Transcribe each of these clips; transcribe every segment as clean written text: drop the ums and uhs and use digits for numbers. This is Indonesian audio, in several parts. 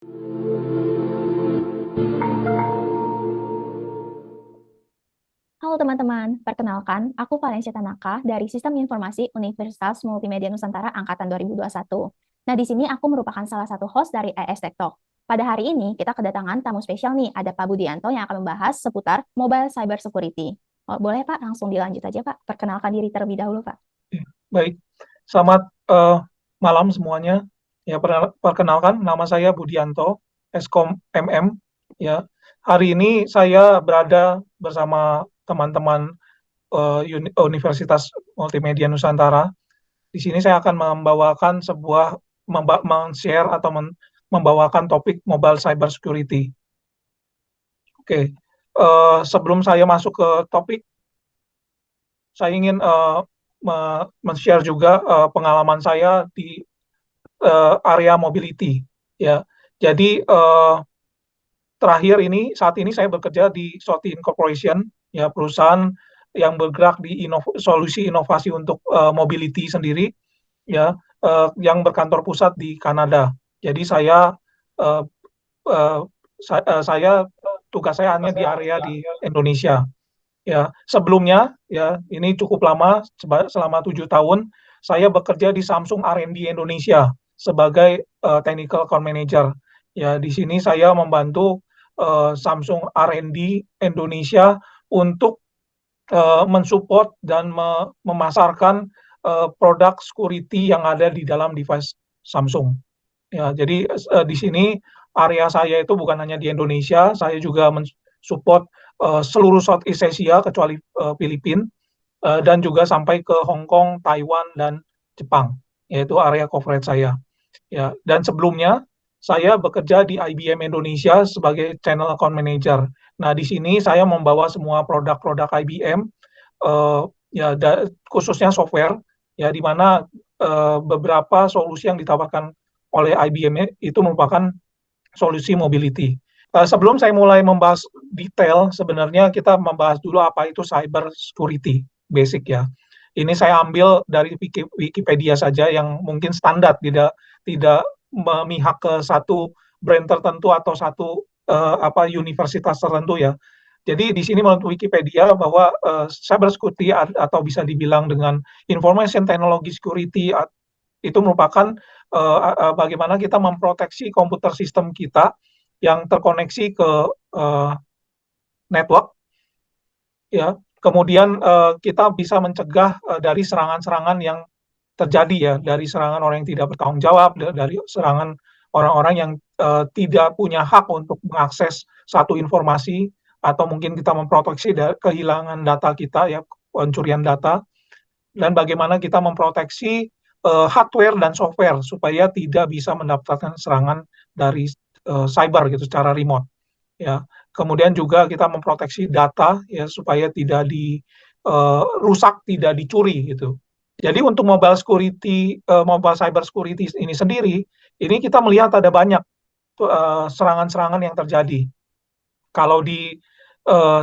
Halo teman-teman, perkenalkan, aku Valencia Tanaka dari Sistem Informasi Universitas Multimedia Nusantara Angkatan 2021. Nah, di sini aku merupakan salah satu host dari ES Tech Talk. Pada hari ini, kita kedatangan tamu spesial nih, ada Pak Budianto yang akan membahas seputar mobile cyber security. Oh, boleh Pak, langsung dilanjut aja Pak. Perkenalkan diri terlebih dahulu Pak. Baik, selamat malam semuanya. Ya, perkenalkan, nama saya Budianto, Eskom MM. Ya, hari ini saya berada bersama teman-teman Universitas Multimedia Nusantara. Di sini saya akan membawakan men-share atau membawakan topik mobile cyber security. Oke, sebelum saya masuk ke topik, saya ingin men-share juga pengalaman saya di area mobility. Ya, jadi saat ini saya bekerja di SOTI Incorporation, ya perusahaan yang bergerak di solusi inovasi untuk mobility sendiri, ya yang berkantor pusat di Kanada. Jadi uh, uh, saya tugas saya hanya di area di Indonesia. Ya, sebelumnya ya ini cukup lama, selama 7 tahun saya bekerja di Samsung R&D Indonesia sebagai technical account manager. Ya, di sini saya membantu Samsung R&D Indonesia untuk mensupport dan memasarkan produk security yang ada di dalam device Samsung. Ya, jadi di sini area saya itu bukan hanya di Indonesia, saya juga mensupport seluruh Southeast Asia kecuali Filipina, dan juga sampai ke Hong Kong, Taiwan, dan Jepang, yaitu area coverage saya. Ya, dan sebelumnya saya bekerja di IBM Indonesia sebagai Channel Account Manager. Nah, di sini saya membawa semua produk-produk IBM, ya khususnya software, ya di mana beberapa solusi yang ditawarkan oleh IBM itu merupakan solusi mobility. Sebelum saya mulai membahas detail, sebenarnya kita membahas dulu apa itu cyber security, basic ya. Ini saya ambil dari Wikipedia saja yang mungkin standar, tidak memihak ke satu brand tertentu atau satu universitas tertentu ya. Jadi di sini menurut Wikipedia bahwa cyber security atau bisa dibilang dengan information technology security itu merupakan bagaimana kita memproteksi komputer sistem kita yang terkoneksi ke network, ya. Kemudian kita bisa mencegah dari serangan-serangan yang terjadi ya, dari serangan orang yang tidak bertanggung jawab, dari serangan orang-orang yang tidak punya hak untuk mengakses satu informasi, atau mungkin kita memproteksi dari kehilangan data kita ya, pencurian data, dan bagaimana kita memproteksi hardware dan software supaya tidak bisa mendapatkan serangan dari cyber gitu secara remote ya. Kemudian juga kita memproteksi data ya supaya tidak rusak, tidak dicuri gitu. Jadi untuk mobile cyber security ini sendiri, ini kita melihat ada banyak serangan-serangan yang terjadi. Kalau di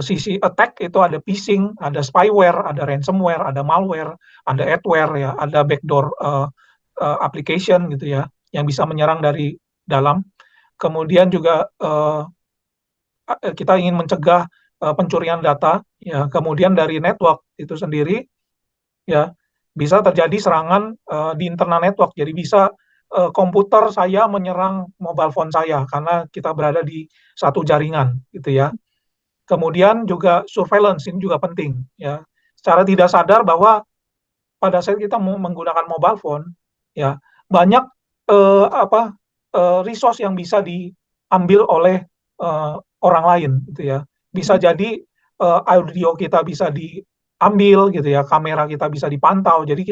sisi attack itu ada phishing, ada spyware, ada ransomware, ada malware, ada adware ya, ada backdoor application gitu ya, yang bisa menyerang dari dalam. Kemudian juga kita ingin mencegah pencurian data ya. Kemudian dari network itu sendiri ya bisa terjadi serangan di internal network. Jadi bisa komputer saya menyerang mobile phone saya karena kita berada di satu jaringan gitu ya. Kemudian juga surveillance ini juga penting ya. Secara tidak sadar bahwa pada saat kita menggunakan mobile phone ya banyak resource yang bisa diambil oleh orang lain gitu ya. Bisa jadi audio kita bisa diambil gitu ya, kamera kita bisa dipantau. Jadi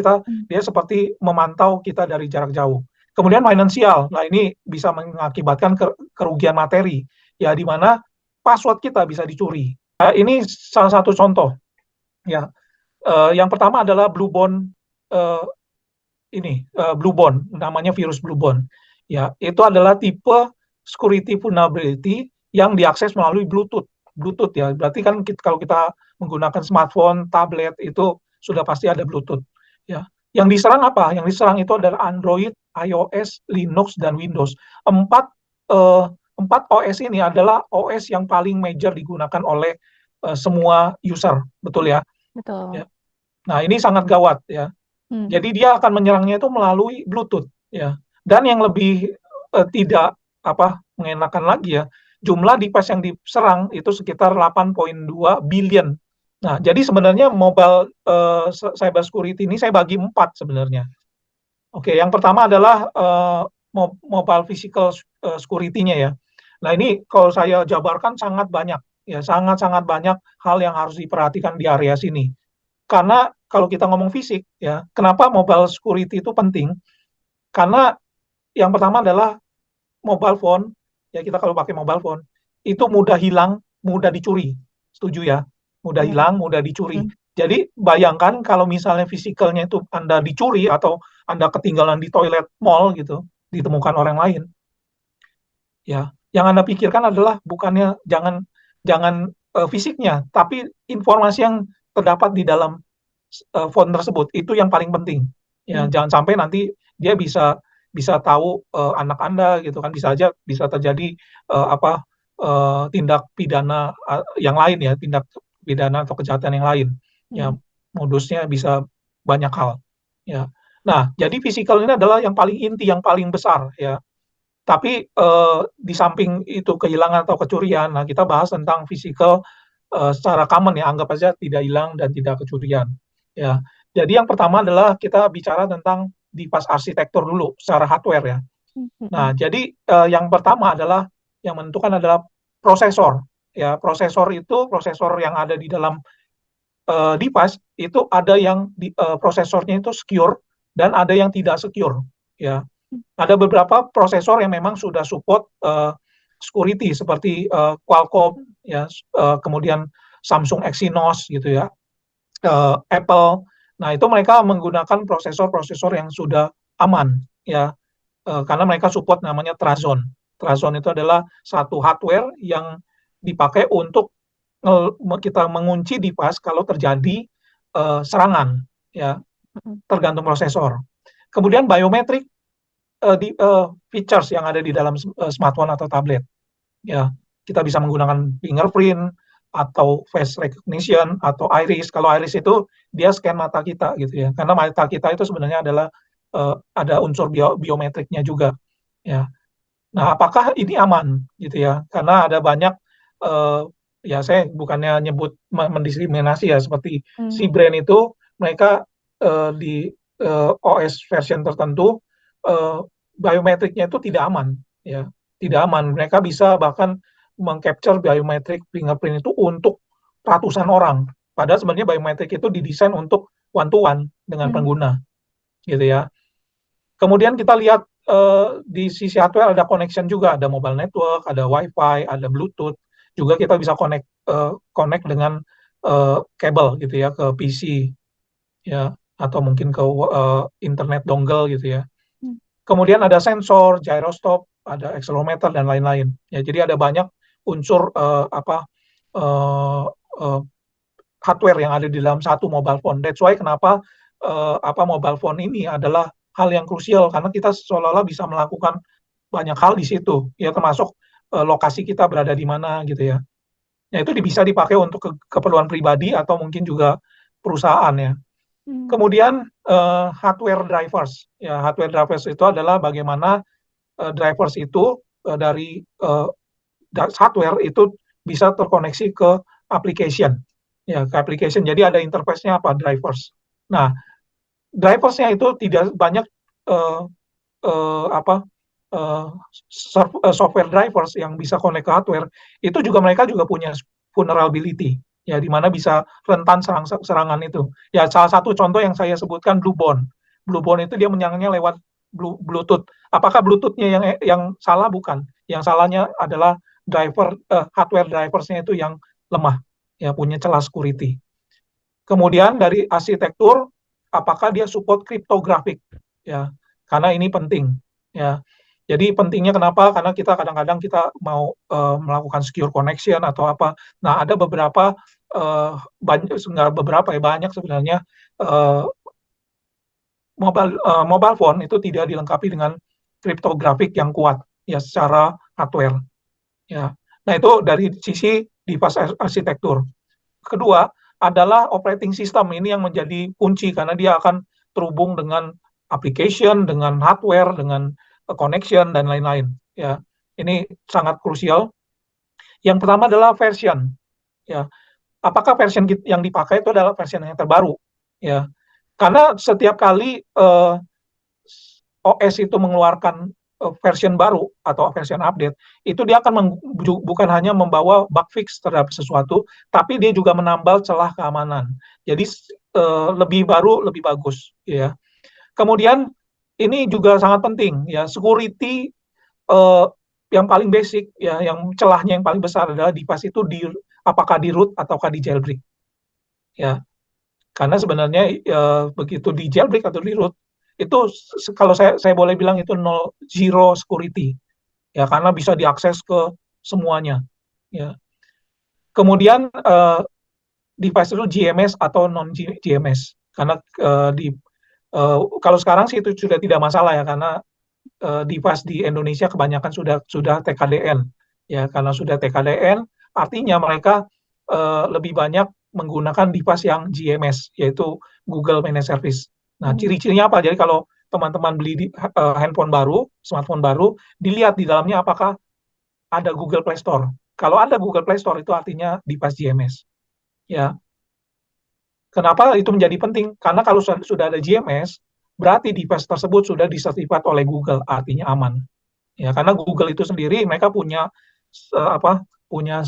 dia seperti memantau kita dari jarak jauh. Kemudian finansial, nah ini bisa mengakibatkan kerugian materi ya, di mana password kita bisa dicuri. Ini salah satu contoh ya. Yang pertama adalah Bluebond, Bluebond, namanya virus Bluebond. Ya, itu adalah tipe security vulnerability yang diakses melalui Bluetooth. Bluetooth ya, berarti kan kalau kita menggunakan smartphone, tablet itu sudah pasti ada Bluetooth. Ya, yang diserang apa? Yang diserang itu adalah Android, iOS, Linux, dan Windows. 4 4 OS ini adalah OS yang paling major digunakan oleh semua user, betul ya? Betul. Ya. Nah, ini sangat gawat ya. Hmm. Jadi dia akan menyerangnya itu melalui Bluetooth ya. Dan yang lebih tidak mengenakan lagi ya, jumlah device yang diserang itu sekitar 8,2 billion. Nah, jadi sebenarnya mobile cyber security ini saya bagi 4 sebenarnya. Oke, yang pertama adalah mobile physical security-nya ya. Nah, ini kalau saya jabarkan sangat banyak ya, sangat-sangat banyak hal yang harus diperhatikan di area sini. Karena kalau kita ngomong fisik ya, kenapa mobile security itu penting? Karena yang pertama adalah mobile phone, ya kita kalau pakai mobile phone, itu mudah hilang, mudah dicuri. Setuju ya? Mudah Benar. hilang, mudah dicuri. Hmm. Jadi bayangkan kalau misalnya fisikalnya itu Anda dicuri atau Anda ketinggalan di toilet mall gitu, ditemukan orang lain. Ya, yang Anda pikirkan adalah bukannya jangan jangan fisiknya, tapi informasi yang terdapat di dalam phone tersebut itu yang paling penting. Ya, Hmm. jangan sampai nanti dia bisa bisa tahu anak Anda gitu kan, bisa aja bisa terjadi tindak pidana yang lain ya, tindak pidana atau kejahatan yang lain. Ya, Hmm. modusnya bisa banyak hal. Ya. Nah, jadi fisikal ini adalah yang paling inti, yang paling besar ya. Tapi di samping itu kehilangan atau kecurian, nah kita bahas tentang physical secara common ya, anggap aja tidak hilang dan tidak kecurian. Ya, jadi yang pertama adalah kita bicara tentang device arsitektur dulu secara hardware ya. Hmm. Hmm. Nah, jadi yang pertama adalah yang menentukan adalah prosesor. Ya, prosesor itu prosesor yang ada di dalam device itu ada yang prosesornya itu secure dan ada yang tidak secure. Ya, ada beberapa prosesor yang memang sudah support security seperti Qualcomm ya, kemudian Samsung Exynos gitu ya, Apple. Nah, itu mereka menggunakan prosesor-prosesor yang sudah aman ya, karena mereka support namanya Trazon. Trazon itu adalah satu hardware yang dipakai untuk kita mengunci device kalau terjadi serangan ya, Hmm. tergantung prosesor. Kemudian biometrik features yang ada di dalam smartphone atau tablet. Ya, kita bisa menggunakan fingerprint atau face recognition atau iris. Kalau iris itu dia scan mata kita gitu ya. Karena mata kita itu sebenarnya adalah ada unsur biometriknya juga. Ya. Nah, apakah ini aman gitu ya? Karena ada banyak ya saya bukannya nyebut mendiskriminasi ya, seperti si Hmm. brand itu mereka di OS version tertentu eh, biometriknya itu tidak aman ya, tidak aman. Mereka bisa bahkan mengcapture biometrik fingerprint itu untuk ratusan orang. Padahal sebenarnya biometrik itu didesain untuk one to one dengan Hmm. pengguna gitu ya. Kemudian kita lihat di sisi hardware ada connection juga, ada mobile network, ada WiFi, ada Bluetooth. Juga kita bisa connect dengan kabel gitu ya ke PC ya, atau mungkin ke internet dongle gitu ya. Hmm. Kemudian ada sensor, gyroscope, ada accelerometer dan lain-lain. Ya, jadi ada banyak unsur uh, uh, hardware yang ada di dalam satu mobile phone. That's why kenapa mobile phone ini adalah hal yang krusial karena kita seolah-olah bisa melakukan banyak hal di situ, ya termasuk lokasi kita berada di mana gitu ya. Nah, itu bisa dipakai untuk keperluan pribadi atau mungkin juga perusahaan ya. Hmm. Kemudian hardware drivers. Ya, hardware drivers itu adalah bagaimana drivers itu dari hardware itu bisa terkoneksi ke application. Ya, ke application. Jadi ada interface-nya apa? Drivers. Nah, drivers-nya itu tidak banyak uh, uh, apa uh, software drivers yang bisa connect ke hardware. Itu juga mereka juga punya vulnerability. Ya, di mana bisa rentan serangan itu. Ya, salah satu contoh yang saya sebutkan Bluebone. Bluebone itu dia menyerangnya lewat Bluetooth. Apakah Bluetooth-nya yang salah? Bukan. Yang salahnya adalah hardware driversnya itu yang lemah, ya punya celah security. Kemudian dari arsitektur, apakah dia support cryptographic, ya, karena ini penting, ya. Jadi pentingnya kenapa? Karena kita kadang-kadang kita mau melakukan secure connection atau apa. Nah, ada beberapa banyak sebenarnya uh, mobile phone itu tidak dilengkapi dengan kriptografik yang kuat, ya secara hardware. Ya, nah itu dari sisi device arsitektur. Kedua adalah operating system, ini yang menjadi kunci karena dia akan terhubung dengan application, dengan hardware, dengan connection dan lain-lain. Ya, ini sangat krusial. Yang pertama adalah version. Ya, apakah version yang dipakai itu adalah version yang terbaru? Ya, karena setiap kali OS itu mengeluarkan version baru atau version update, itu dia akan bukan hanya membawa bug fix terhadap sesuatu, tapi dia juga menambal celah keamanan. Jadi lebih baru, lebih bagus. Ya. Kemudian ini juga sangat penting, ya security uh, yang paling basic, ya yang celahnya yang paling besar adalah device itu apakah di root ataukah di jailbreak. Ya, karena sebenarnya begitu di jailbreak atau di root itu kalau saya boleh bilang itu zero security, ya karena bisa diakses ke semuanya. Ya. Kemudian device itu GMS atau non GMS, karena kalau sekarang sih itu sudah tidak masalah ya karena device di Indonesia kebanyakan sudah TKDN, ya karena sudah TKDN artinya mereka lebih banyak menggunakan device yang GMS, yaitu Google Managed Service. Nah, ciri-cirinya apa? Jadi kalau teman-teman beli handphone baru, smartphone baru, dilihat di dalamnya apakah ada Google Play Store. Kalau ada Google Play Store itu artinya device GMS. Ya, kenapa itu menjadi penting? Karena kalau sudah ada GMS, berarti device tersebut sudah disertifikat oleh Google, artinya aman. Ya, karena Google itu sendiri mereka punya apa? Punya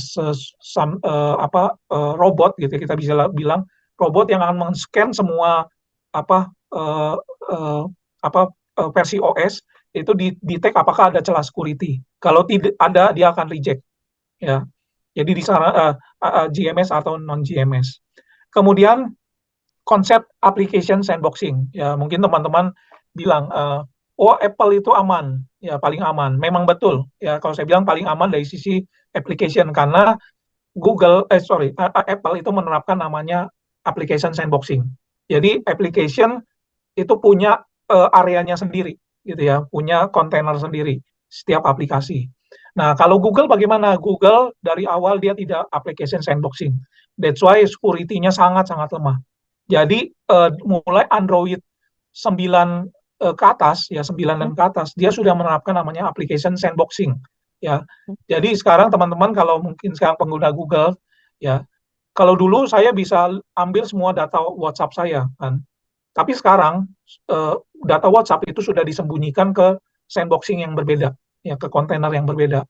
robot gitu kita bisa bilang robot yang akan men-scan semua apa uh, uh, versi OS itu di tag apakah ada celah security. Kalau tidak ada dia akan reject. Ya, jadi di sana GMS atau non GMS. Kemudian konsep application sandboxing. Ya, mungkin teman-teman bilang, oh Apple itu aman, ya paling aman. Memang betul. Ya, kalau saya bilang paling aman dari sisi application karena Apple itu menerapkan namanya application sandboxing. Jadi application itu punya areanya sendiri, gitu ya, punya kontainer sendiri setiap aplikasi. Nah, kalau Google bagaimana? Google dari awal dia tidak application sandboxing. That's why security-nya sangat-sangat lemah. Jadi mulai Android 9 ke atas, ya 9 dan ke atas, dia sudah menerapkan namanya application sandboxing. Ya, jadi sekarang teman-teman kalau mungkin sekarang pengguna Google, ya kalau dulu saya bisa ambil semua data WhatsApp saya, kan. Tapi sekarang data WhatsApp itu sudah disembunyikan ke sandboxing yang berbeda, ya ke kontainer yang berbeda,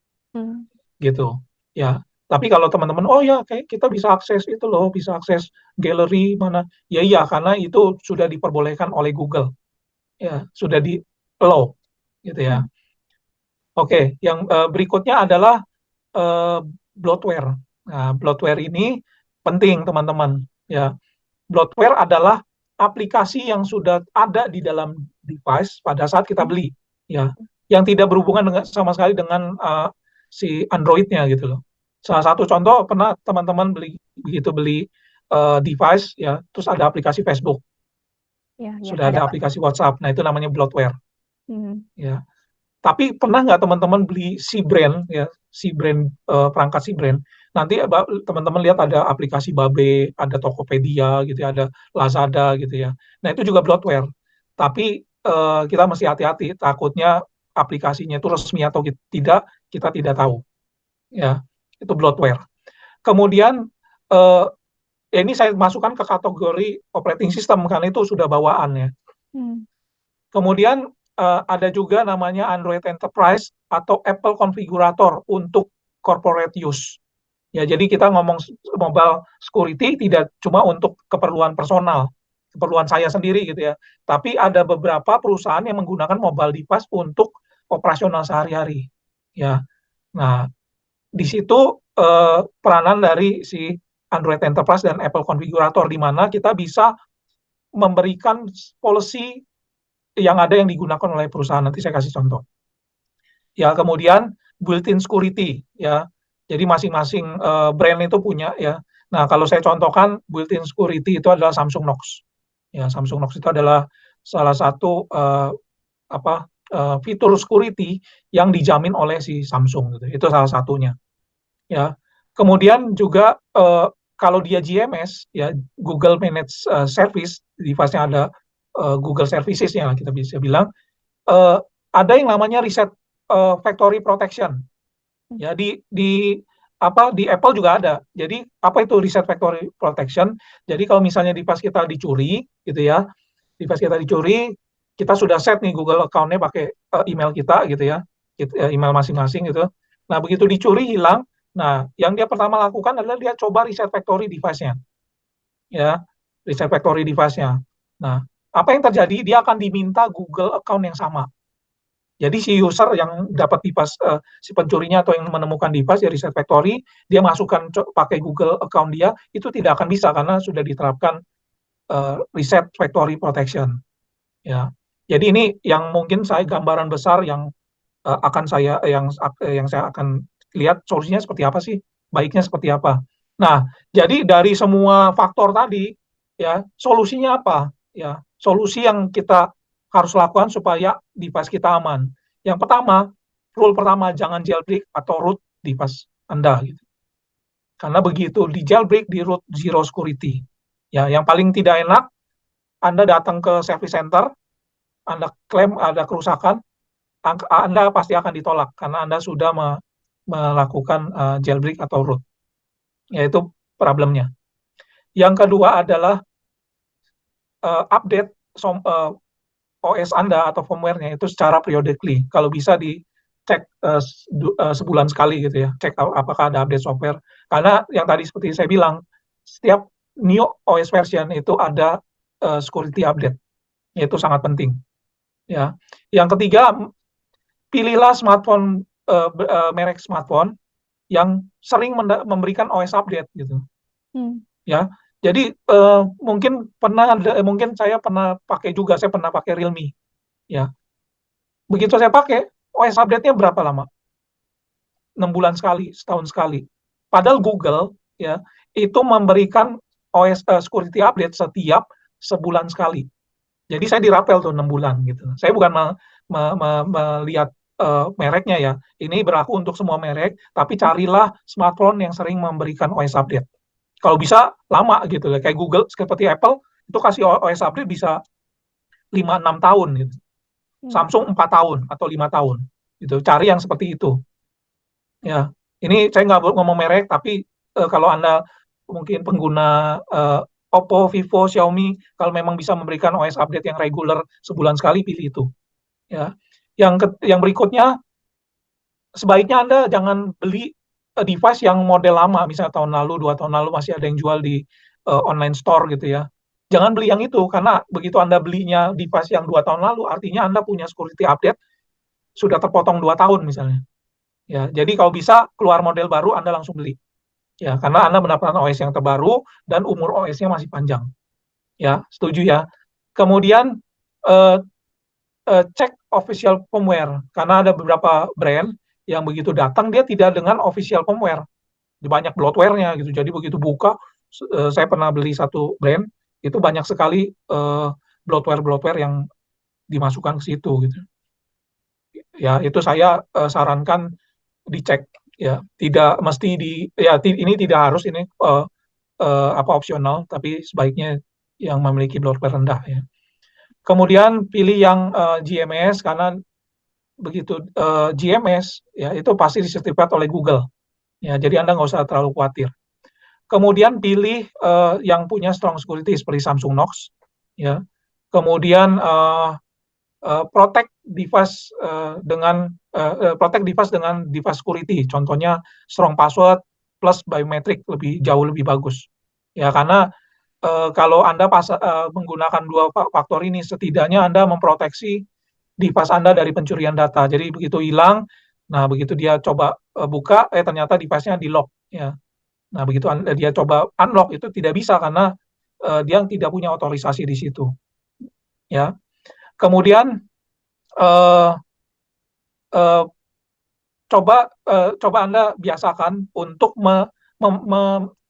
gitu. Ya, tapi kalau teman-teman, oh ya, kayak kita bisa akses itu loh, bisa akses galeri mana? Ya iya, karena itu sudah diperbolehkan oleh Google, ya sudah di allow, gitu ya. Oke, yang berikutnya adalah uh, bloatware. Nah, bloatware ini penting teman-teman. Ya, bloatware adalah aplikasi yang sudah ada di dalam device pada saat kita beli, ya, yang tidak berhubungan dengan sama sekali dengan si Android-nya gitu loh. Salah satu contoh pernah teman-teman beli device, ya, terus ada aplikasi Facebook, sudah ada Pak. aplikasi WhatsApp. Nah itu namanya bloatware. Ya. Tapi pernah nggak teman-teman beli si brand, ya, si brand perangkat si brand, nanti teman-teman lihat ada aplikasi Babe, ada Tokopedia gitu ya, ada Lazada gitu ya. Nah itu juga bloatware. Tapi kita mesti hati-hati, takutnya aplikasinya itu resmi atau tidak, kita tidak tahu. Ya, itu bloatware. Kemudian ini saya masukkan ke kategori operating system karena itu sudah bawaan ya. Kemudian ada juga namanya Android Enterprise atau Apple Configurator untuk corporate use. Ya, jadi kita ngomong mobile security tidak cuma untuk keperluan personal, keperluan saya sendiri gitu ya. Tapi ada beberapa perusahaan yang menggunakan mobile device untuk operasional sehari-hari. Ya. Nah, di situ peranan dari si Android Enterprise dan Apple Configurator di mana kita bisa memberikan policy yang ada yang digunakan oleh perusahaan. Nanti saya kasih contoh. Ya, kemudian built-in security, ya. Jadi masing-masing brand itu punya, ya. Nah, kalau saya contohkan built-in security itu adalah Samsung Knox. Ya, Samsung Knox itu adalah salah satu fitur security yang dijamin oleh si Samsung gitu. Itu salah satunya. Ya. Kemudian juga kalau dia GMS ya Google Managed Service, device-nya ada Google Services-nya kita bisa bilang uh, ada yang namanya reset factory protection. Ya di Apple juga ada. Jadi apa itu reset factory protection? Jadi kalau misalnya device kita dicuri gitu ya, device kita dicuri, kita sudah set nih Google account-nya pakai email kita gitu ya, email masing-masing gitu. Nah, begitu dicuri hilang, nah yang dia pertama lakukan adalah dia coba reset factory device-nya. Ya, reset factory device-nya. Nah, apa yang terjadi? Dia akan diminta Google account yang sama. Jadi si user yang dapat device, si pencurinya atau yang menemukan device ya reset factory, dia masukkan pakai Google account dia, itu tidak akan bisa karena sudah diterapkan reset factory protection. Ya, jadi ini yang mungkin saya gambaran besar yang akan saya yang saya akan lihat solusinya seperti apa sih, baiknya seperti apa. Nah, jadi dari semua faktor tadi, ya solusinya apa? Ya, solusi yang kita harus lakukan supaya device kita aman. Yang pertama, rule pertama jangan jailbreak atau root device Anda. Gitu. Karena begitu di jailbreak di root zero security. Ya, yang paling tidak enak, Anda datang ke service center, Anda klaim ada kerusakan, Anda pasti akan ditolak karena Anda sudah melakukan jailbreak atau root. Yaitu problemnya. Yang kedua adalah update OS Anda atau firmware-nya itu secara periodically. Kalau bisa dicek sebulan sekali gitu ya, cek apakah ada update software. Karena yang tadi seperti saya bilang, setiap new OS version itu ada security update, itu sangat penting. Ya, yang ketiga, pilihlah smartphone merek smartphone yang sering memberikan OS update gitu. Ya, jadi mungkin saya pernah pakai juga, saya pernah pakai Realme. Ya, begitu saya pakai, OS update-nya berapa lama? 6 bulan sekali, setahun sekali. Padahal Google ya itu memberikan OS security update setiap sebulan sekali. Jadi saya dirapel tuh 6 bulan gitu. Saya bukan melihat mereknya ya. Ini berlaku untuk semua merek, tapi carilah smartphone yang sering memberikan OS update. Kalau bisa lama gitu lah, kayak Google seperti Apple itu kasih OS update bisa 5-6 tahun gitu. Samsung 4 tahun atau 5 tahun. Gitu. Cari yang seperti itu. Ya, ini saya nggak ngomong merek, tapi kalau Anda mungkin pengguna Oppo, Vivo, Xiaomi, kalau memang bisa memberikan OS update yang reguler sebulan sekali, pilih itu. Ya, yang berikutnya, sebaiknya Anda jangan beli device yang model lama, misalnya tahun lalu, 2 tahun lalu masih ada yang jual di online store gitu ya. Jangan beli yang itu, karena begitu Anda belinya device yang 2 tahun lalu, artinya Anda punya security update sudah terpotong 2 tahun misalnya. Ya, jadi kalau bisa keluar model baru Anda langsung beli. Ya, karena Anda mendapatkan OS yang terbaru dan umur OS-nya masih panjang. Ya, setuju ya. Kemudian eh, cek official firmware karena ada beberapa brand yang begitu datang dia tidak dengan official firmware. Banyak bloatware-nya gitu. Jadi begitu buka saya pernah beli satu brand itu banyak sekali bloatware yang dimasukkan ke situ gitu. Ya, itu saya sarankan dicek ya, tidak mesti ini tidak harus ini opsional, tapi sebaiknya yang memiliki bloatware rendah ya. Kemudian pilih yang GMS karena begitu GMS ya itu pasti disertifikat oleh Google ya, jadi Anda nggak usah terlalu khawatir. Kemudian pilih yang punya strong security seperti Samsung Knox ya. Kemudian protect device dengan device security. Contohnya strong password plus biometric jauh lebih bagus. Ya karena kalau Anda menggunakan dua faktor ini setidaknya Anda memproteksi device Anda dari pencurian data. Jadi begitu hilang, nah begitu dia coba buka ternyata device-nya di lock ya. Nah, begitu dia coba unlock itu tidak bisa karena dia tidak punya otorisasi di situ. Ya. Kemudian uh, uh, coba Anda biasakan untuk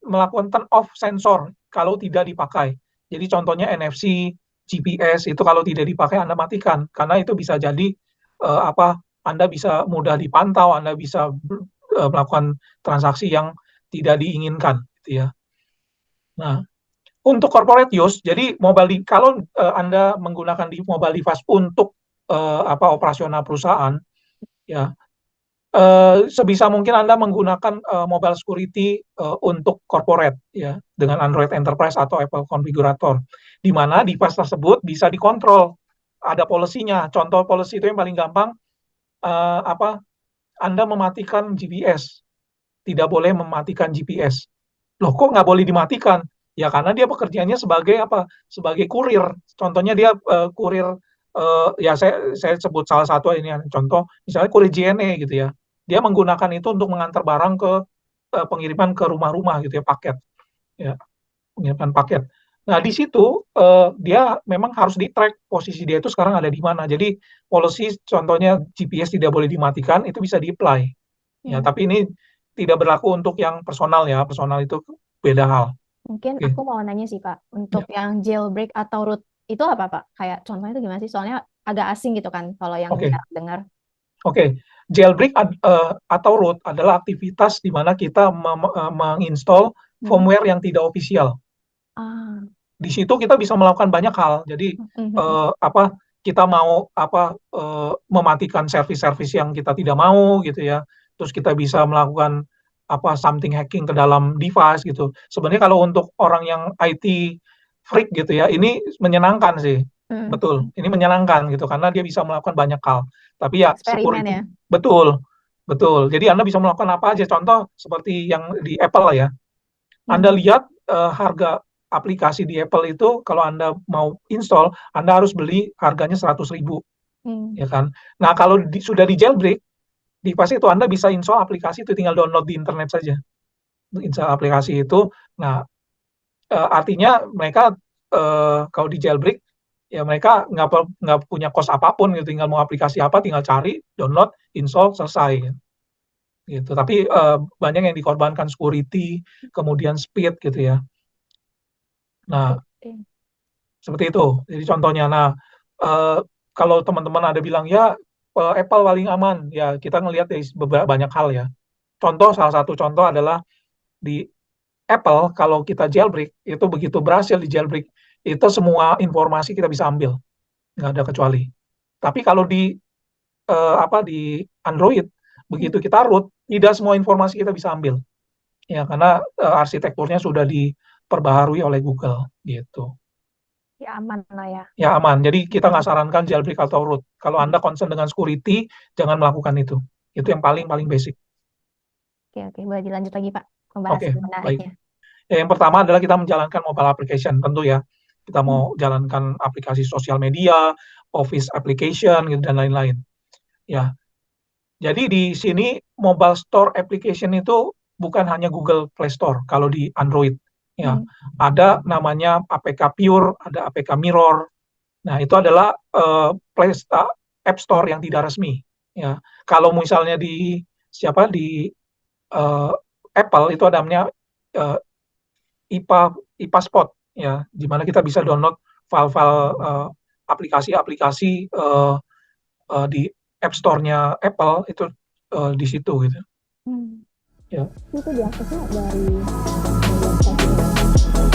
melakukan turn off sensor kalau tidak dipakai. Jadi contohnya NFC, GPS itu kalau tidak dipakai Anda matikan karena itu bisa jadi Anda bisa mudah dipantau, Anda bisa melakukan transaksi yang tidak diinginkan, gitu ya. Nah, untuk corporate use, jadi kalau Anda menggunakan di mobile device untuk operasional perusahaan, ya sebisa mungkin Anda menggunakan mobile security untuk corporate, ya, dengan Android Enterprise atau Apple Configurator, di mana device tersebut bisa dikontrol, ada policy-nya. Contoh policy itu yang paling gampang, eh, apa Anda mematikan GPS, tidak boleh mematikan GPS. Loh, kok nggak boleh dimatikan? Ya karena dia pekerjaannya sebagai Sebagai kurir. Contohnya dia kurir, ya saya sebut salah satu ini contoh, misalnya kurir JNE gitu ya. Dia menggunakan itu untuk mengantar barang ke pengiriman ke rumah-rumah gitu ya, paket. Ya, pengiriman paket. Nah, di situ dia memang harus di-track posisi dia itu sekarang ada di mana. Jadi policy contohnya GPS tidak boleh dimatikan, itu bisa di-apply. Ya, tapi ini tidak berlaku untuk yang personal ya. Personal itu beda hal. Mungkin Oke. aku mau nanya sih, Pak, Ya, untuk yang jailbreak atau root itu apa, Pak? Kayak contohnya itu gimana sih? Soalnya agak asing gitu kan kalau yang oke. jarang dengar. Oke. Jailbreak atau root adalah aktivitas di mana kita menginstall Hmm. firmware yang tidak official. Ah. Di situ kita bisa melakukan banyak hal. Jadi Mhm. kita mau mematikan service-service yang kita tidak mau gitu ya. Terus kita bisa melakukan something hacking ke dalam device gitu. Sebenarnya kalau untuk orang yang IT freak gitu ya, ini menyenangkan sih. Hmm. Betul, ini menyenangkan gitu karena dia bisa melakukan banyak hal. Tapi ya Eksperimen security ya. betul. Betul. Jadi Anda bisa melakukan apa aja. Contoh seperti yang di Apple lah ya. Anda Hmm. lihat harga aplikasi di Apple itu kalau Anda mau install, Anda harus beli harganya 100.000, Hmm. ya kan? Nah, kalau sudah di jailbreak, di pas itu Anda bisa install aplikasi itu, tinggal download di internet saja. Install aplikasi itu. Nah, artinya mereka kalau di jailbreak, ya mereka nggak punya cost apapun gitu, tinggal mau aplikasi apa, tinggal cari, download, install, selesai. Gitu. Tapi banyak yang dikorbankan security, kemudian speed gitu ya. Nah, Oke. seperti itu. Jadi contohnya, nah eh, kalau teman-teman ada bilang ya Apple paling aman, ya kita ngelihat dari banyak hal ya. Salah satu contoh adalah di Apple kalau kita jailbreak itu begitu berhasil di jailbreak itu semua informasi kita bisa ambil, nggak ada kecuali. Tapi kalau di Android Hmm. begitu kita root tidak semua informasi kita bisa ambil, ya karena arsitekturnya sudah diperbaharui oleh Google gitu. Ya aman lah ya. Ya aman. Jadi kita Hmm. nggak sarankan jailbreak atau root. Kalau Anda concern dengan security, jangan melakukan itu. Itu yang paling paling basic. Oke, oke. Boleh dilanjut lagi, Pak, Oke, pembahasan baik. menariknya. Ya, yang pertama adalah kita menjalankan mobile application, tentu ya. Kita Hmm. mau jalankan aplikasi sosial media, office application, gitu, dan lain-lain. Ya, jadi di sini mobile store application itu bukan hanya Google Play Store kalau di Android. Ya, Hmm. ada namanya APK Pure, ada APK Mirror. Nah, itu adalah App Store yang tidak resmi. Ya, kalau misalnya di eh, Apple itu ada namanya eh, IPA Spot, ya, di mana kita bisa download file-file aplikasi-aplikasi di App Store-nya Apple itu di situ gitu. Hmm. Ya, Itu diaksesnya dari website ini.